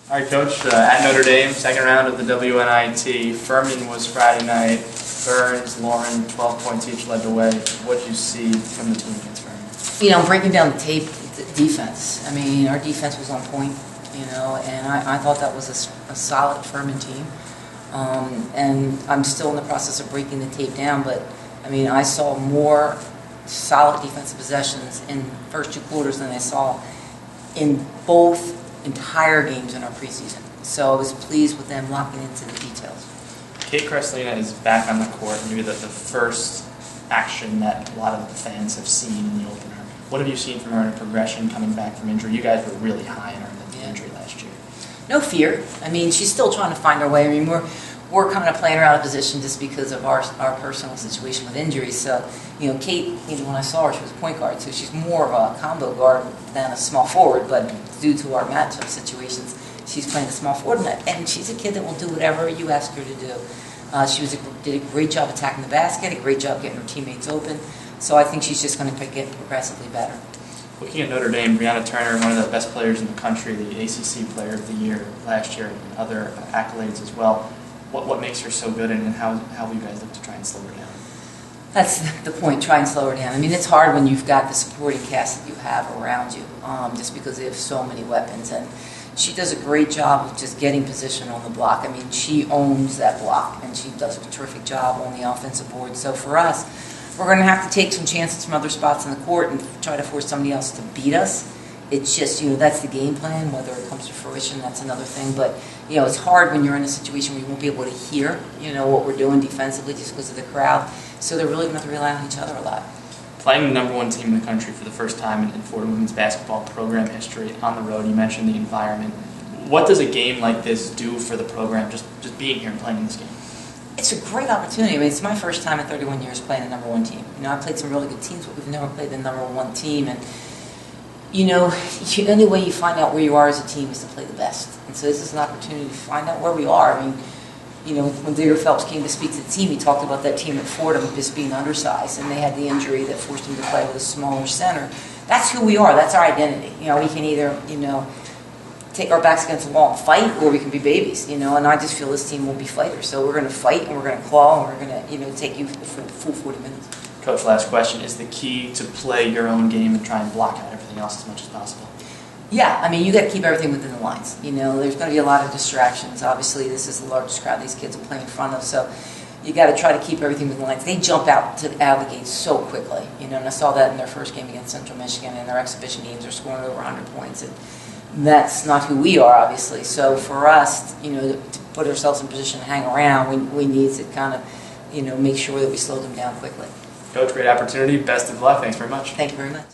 All right, Coach, at Notre Dame, second round of the WNIT. Furman was Friday night. Burns, Lauren, 12 points each led the way. What did you see from the team against Furman? You know, breaking down the tape, the defense. I mean, our defense was on point, and I thought that was a solid Furman team. And I'm still in the process of breaking the tape down, but, I mean, I saw more solid defensive possessions in the first two quarters than I saw in both entire games in our preseason. So I was pleased with them locking into the details. Kate Kreslina is back on the court, maybe the first action that a lot of the fans have seen in the opener. What have you seen from her in her progression coming back from injury? You guys were really high on her in the injury last year. No fear. I mean, she's still trying to find her way. I mean, we're kind of playing her out of position just because of our personal situation with injuries. So, Kate, when I saw her, she was a point guard, so she's more of a combo guard than a small forward, but due to our matchup situations, she's playing a small forward, and she's a kid that will do whatever you ask her to do. She did a great job attacking the basket, a great job getting her teammates open, so I think she's just going to get progressively better. Looking at Notre Dame, Brianna Turner, one of the best players in the country, the ACC Player of the Year last year, and other accolades as well. What makes her so good, and how will you guys look to try and slow her down? That's the point, try and slow her down. I mean, it's hard when you've got the supporting cast that you have around you, just because they have so many weapons. And she does a great job of just getting position on the block. I mean, she owns that block, and she does a terrific job on the offensive board. So for us, we're going to have to take some chances from other spots in the court and try to force somebody else to beat us. It's just, that's the game plan. Whether it comes to fruition, that's another thing. But, it's hard when you're in a situation where you won't be able to hear, what we're doing defensively just because of the crowd. So they're really going to have to rely on each other a lot. Playing the #1 team in the country for the first time in Fordham women's basketball program history on the road, you mentioned the environment. What does a game like this do for the program, just being here and playing in this game? It's a great opportunity. I mean, it's my first time in 31 years playing the #1 team. I played some really good teams, but we've never played the #1 team. And the only way you find out where you are as a team is to play the best. And so this is an opportunity to find out where we are. I mean, when Digger Phelps came to speak to the team, he talked about that team at Fordham just being undersized, and they had the injury that forced them to play with a smaller center. That's who we are. That's our identity. We can either, take our backs against the wall and fight, or we can be babies, and I just feel this team will be fighters. So we're going to fight, and we're going to claw, and we're going to, take you for the full 40 minutes. Coach, last question. Is the key to play your own game and try and block out everything else as much as possible? Yeah, I mean, you got to keep everything within the lines. There's going to be a lot of distractions. Obviously, this is the largest crowd these kids are playing in front of, so you got to try to keep everything within the lines. They jump out of the gate so quickly, and I saw that in their first game against Central Michigan, and their exhibition games are scoring over 100 points, and that's not who we are, obviously. So for us, to put ourselves in position to hang around, we need to kind of, make sure that we slow them down quickly. Coach, great opportunity. Best of luck. Thanks very much. Thank you very much.